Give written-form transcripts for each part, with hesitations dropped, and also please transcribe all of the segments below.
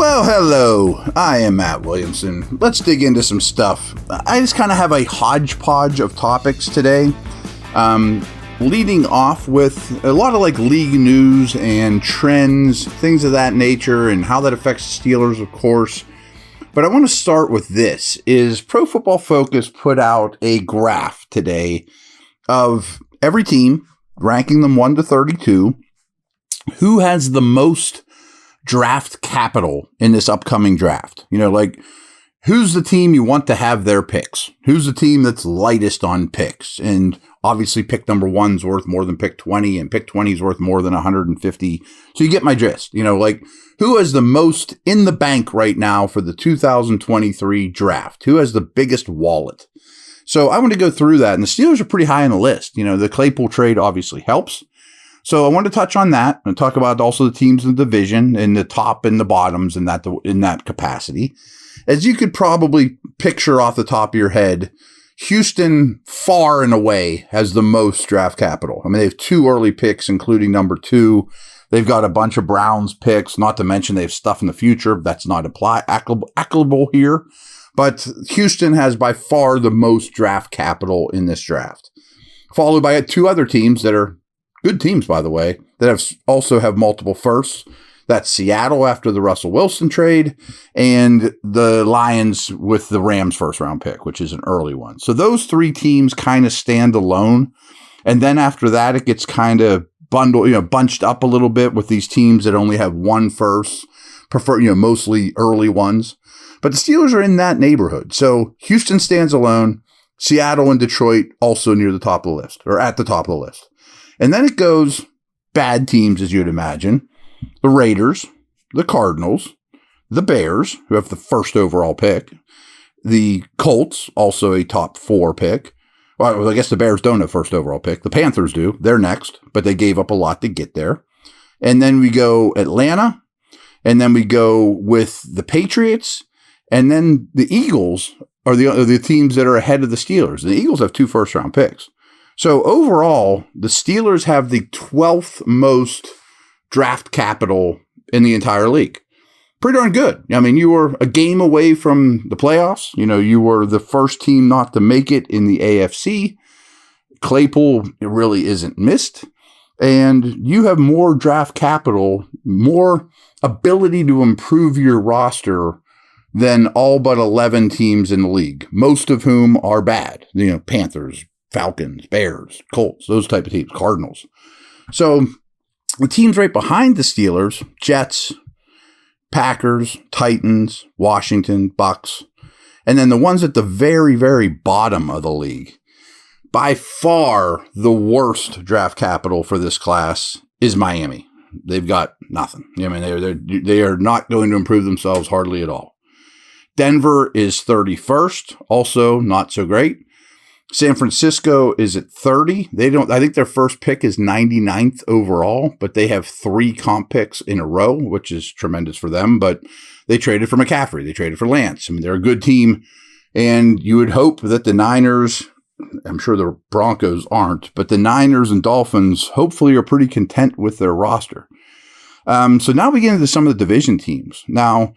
Well, hello. I am Matt Williamson. Let's dig into some stuff. I just kind of have a hodgepodge of topics today. Leading off with a lot of league news and trends, things of that nature, and how that affects the Steelers, of course. But I want to start with this, is Pro Football Focus put out a graph today of every team, ranking them 1 to 32, who has the most draft capital in this upcoming draft. Who's the team you want to have their picks? Who's the team that's lightest on picks? And obviously pick number 1's worth more than pick 20, and pick 20 is worth more than 150. So you get my gist. Who has the most in the bank right now for the 2023 draft? Who has the biggest wallet? So I want to go through that, and the Steelers are pretty high on the list. The Claypool trade obviously helps. So I want to touch on that and talk about also the teams in the division and the top and the bottoms in that capacity. As you could probably picture off the top of your head, Houston far and away has the most draft capital. I mean, they have 2 early picks, including number 2. They've got a bunch of Browns picks, not to mention they have stuff in the future that's not applicable here. But Houston has by far the most draft capital in this draft, followed by 2 other teams that are good teams, by the way, that also have multiple firsts. That's Seattle after the Russell Wilson trade, and the Lions with the Rams first round pick, which is an early one. So those 3 teams kind of stand alone. And then after that, it gets kind of bunched up a little bit with these teams that only have 1 first, mostly early ones. But the Steelers are in that neighborhood. So Houston stands alone. Seattle and Detroit also near the top of the list, or at the top of the list. And then it goes bad teams, as you'd imagine. The Raiders, the Cardinals, the Bears, who have the first overall pick, the Colts, also a top 4 pick. Well, I guess the Bears don't have first overall pick. The Panthers do. They're next, but they gave up a lot to get there. And then we go Atlanta, and then we go with the Patriots, and then the Eagles are the teams that are ahead of the Steelers. The Eagles have 2 first-round picks. So overall, the Steelers have the 12th most draft capital in the entire league. Pretty darn good. I mean, you were a game away from the playoffs. You were the first team not to make it in the AFC. Claypool really isn't missed. And you have more draft capital, more ability to improve your roster than all but 11 teams in the league, most of whom are bad. Panthers, Falcons, Bears, Colts, those type of teams, Cardinals. So the teams right behind the Steelers, Jets, Packers, Titans, Washington, Bucks, and then the ones at the very, very bottom of the league, by far the worst draft capital for this class is Miami. They've got nothing. I mean, they are not going to improve themselves hardly at all. Denver is 31st, also not so great. San Francisco is at 30. I think their first pick is 99th overall, but they have 3 comp picks in a row, which is tremendous for them. But they traded for McCaffrey. They traded for Lance. I mean, they're a good team. And you would hope that the Niners, I'm sure the Broncos aren't, but the Niners and Dolphins hopefully are pretty content with their roster. So now we get into some of the division teams. Now,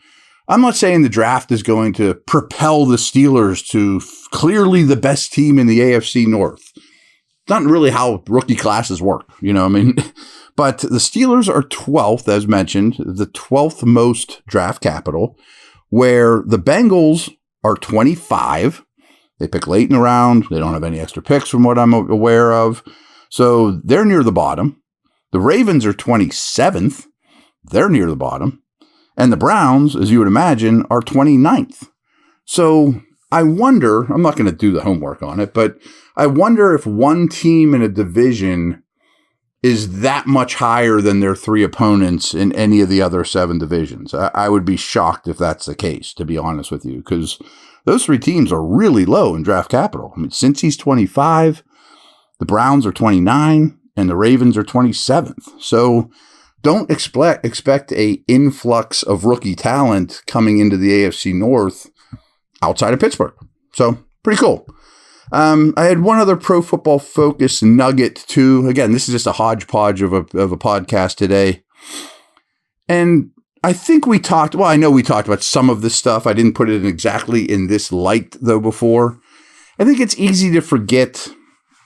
I'm not saying the draft is going to propel the Steelers to clearly the best team in the AFC North. It's not really how rookie classes work, But the Steelers are 12th, as mentioned, the 12th most draft capital, where the Bengals are 25. They pick late in the round. They don't have any extra picks from what I'm aware of. So they're near the bottom. The Ravens are 27th. They're near the bottom. And the Browns, as you would imagine, are 29th. So I wonder, I'm not going to do the homework on it, but I wonder if one team in a division is that much higher than their 3 opponents in any of the other 7 divisions. I would be shocked if that's the case, to be honest with you, because those 3 teams are really low in draft capital. I mean, Cincy's 25, the Browns are 29, and the Ravens are 27th. So don't expect a influx of rookie talent coming into the AFC North outside of Pittsburgh. So pretty cool. I had one other Pro Football Focus nugget too. Again, this is just a hodgepodge of a podcast today. And I think I know we talked about some of this stuff. I didn't put it exactly in this light, though, before. I think it's easy to forget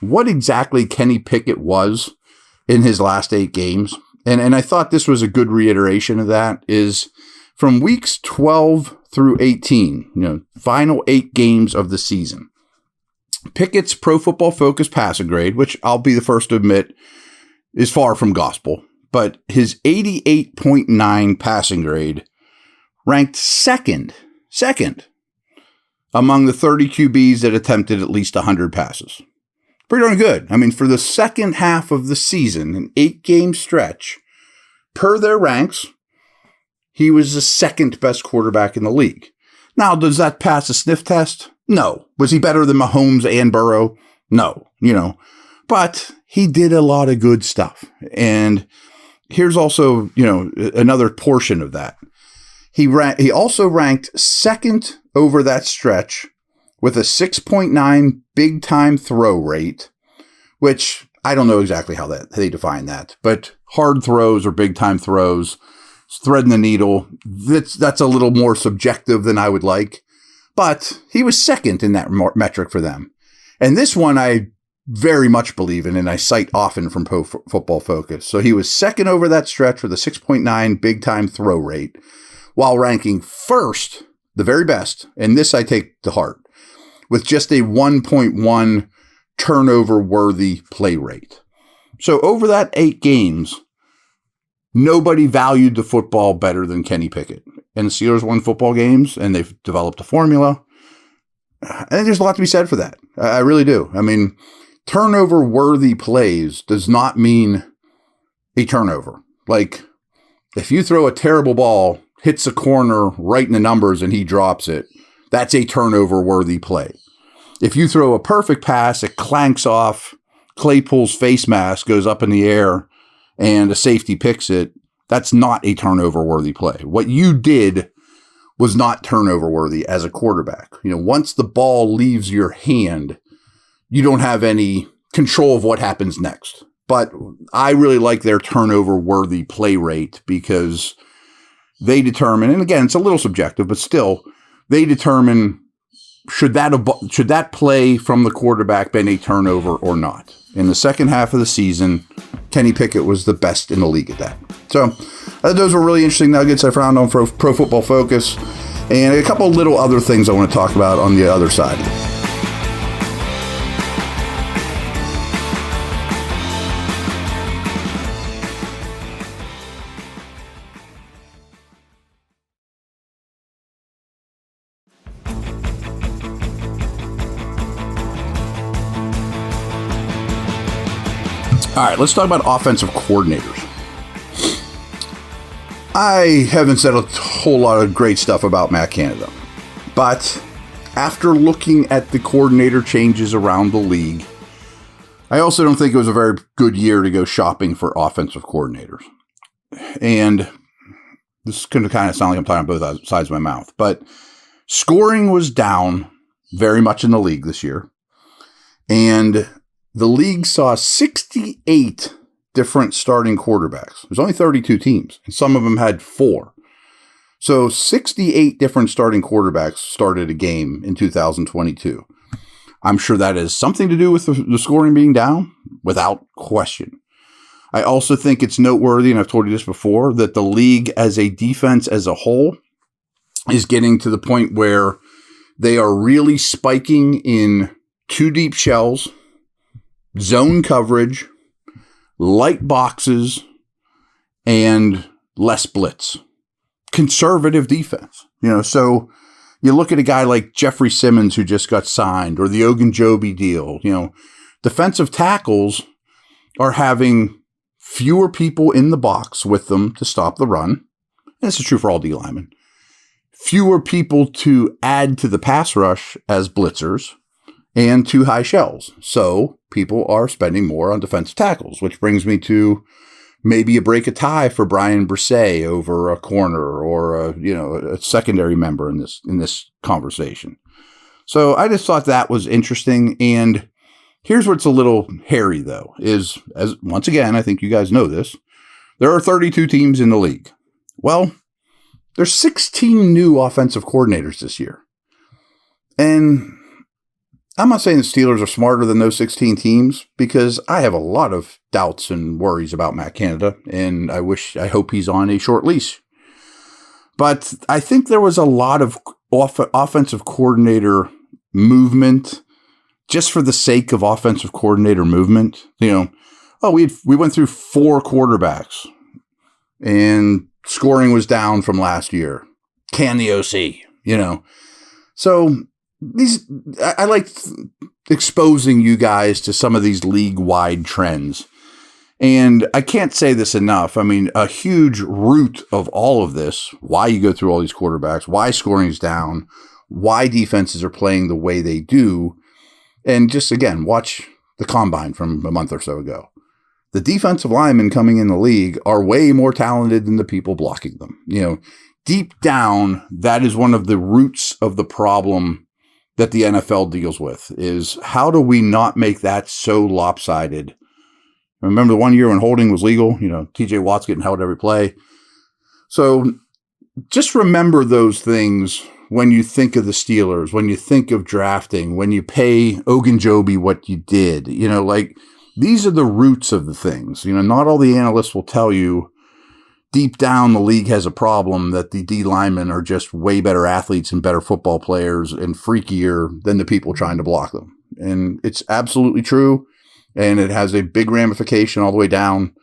what exactly Kenny Pickett was in his last 8 games. And I thought this was a good reiteration of that, is from weeks 12 through 18, final 8 games of the season. Pickett's Pro Football Focus passing grade, which I'll be the first to admit is far from gospel, but his 88.9 passing grade ranked second among the 30 QBs that attempted at least 100 passes. Pretty darn good. I mean, for the second half of the season, an 8-game stretch, per their ranks, he was the second best quarterback in the league. Now, does that pass a sniff test? No. Was he better than Mahomes and Burrow? No. But he did a lot of good stuff. And here's also, another portion of that. He also ranked second over that stretch with a 6.9 big-time throw rate, which I don't know exactly how they define that, but hard throws or big-time throws, threading the needle, that's a little more subjective than I would like, but he was second in that metric for them. And this one I very much believe in, and I cite often from Pro Football Focus. So he was second over that stretch with a 6.9 big-time throw rate, while ranking first, the very best, and this I take to heart, with just a 1.1 turnover-worthy play rate. So over that 8 games, nobody valued the football better than Kenny Pickett. And the Steelers won football games, and they've developed a formula. I think there's a lot to be said for that. I really do. I mean, turnover-worthy plays does not mean a turnover. Like, if you throw a terrible ball, hits a corner right in the numbers, and he drops it, that's a turnover-worthy play. If you throw a perfect pass, it clanks off, Claypool's face mask goes up in the air, and a safety picks it, that's not a turnover-worthy play. What you did was not turnover-worthy as a quarterback. Once the ball leaves your hand, you don't have any control of what happens next. But I really like their turnover-worthy play rate because they determine, and again, it's a little subjective, but still, they determine should that play from the quarterback been a turnover or not. In the second half of the season, Kenny Pickett was the best in the league at that. So those were really interesting nuggets I found on Pro Football Focus, and a couple little other things I want to talk about on the other side. All right, let's talk about offensive coordinators. I haven't said a whole lot of great stuff about Matt Canada, but after looking at the coordinator changes around the league, I also don't think it was a very good year to go shopping for offensive coordinators. And this is going to kind of sound like I'm talking on both sides of my mouth, but scoring was down very much in the league this year. And the league saw 68 different starting quarterbacks. There's only 32 teams, and some of them had 4. So 68 different starting quarterbacks started a game in 2022. I'm sure that has something to do with the scoring being down, without question. I also think it's noteworthy, and I've told you this before, that the league as a defense as a whole is getting to the point where they are really spiking in 2 deep shells, zone coverage, light boxes, and less blitz. Conservative defense. So you look at a guy like Jeffrey Simmons who just got signed, or the Ogunjobi deal. Defensive tackles are having fewer people in the box with them to stop the run. And this is true for all D linemen. Fewer people to add to the pass rush as blitzers, and 2 high shells. So people are spending more on defensive tackles, which brings me to maybe a break a tie for Brian Brisset over a corner or a secondary member in this conversation. So I just thought that was interesting. And here's what's a little hairy, though, is, as once again, I think you guys know this, there are 32 teams in the league. Well, There's 16 new offensive coordinators this year. And I'm not saying the Steelers are smarter than those 16 teams, because I have a lot of doubts and worries about Matt Canada, and I hope he's on a short leash. But I think there was a lot of offensive coordinator movement just for the sake of offensive coordinator movement. We went through 4 quarterbacks and scoring was down from last year. Can the OC, So I like exposing you guys to some of these league-wide trends. And I can't say this enough. I mean, a huge root of all of this, why you go through all these quarterbacks, why scoring is down, why defenses are playing the way they do. And just, again, watch the combine from a month or so ago. The defensive linemen coming in the league are way more talented than the people blocking them. Deep down, that is one of the roots of the problem that the NFL deals with, is how do we not make that so lopsided? Remember the one year when holding was legal? TJ Watt's getting held every play. So just remember those things when you think of the Steelers, when you think of drafting, when you pay Ogunjobi what you did. These are the roots of the things. Not all the analysts will tell you deep down the league has a problem that the D linemen are just way better athletes and better football players and freakier than the people trying to block them. And it's absolutely true. And it has a big ramification all the way down,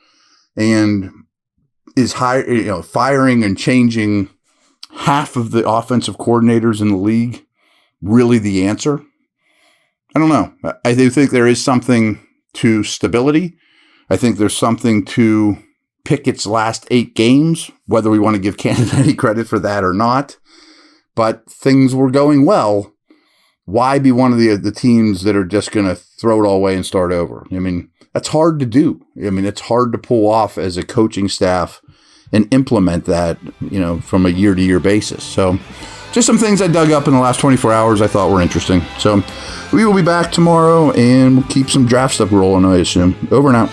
and is firing and changing half of the offensive coordinators in the league really the answer? I don't know. I do think there is something to stability. I think there's something to Pickett's last 8 games, whether we want to give Canada any credit for that or not. But things were going well. Why be one of the teams that are just going to throw it all away and start over? I mean, that's hard to do. I mean, it's hard to pull off as a coaching staff and implement that, from a year-to-year basis. So just some things I dug up in the last 24 hours I thought were interesting. So we will be back tomorrow, and we'll keep some draft stuff rolling, I assume. Over and out.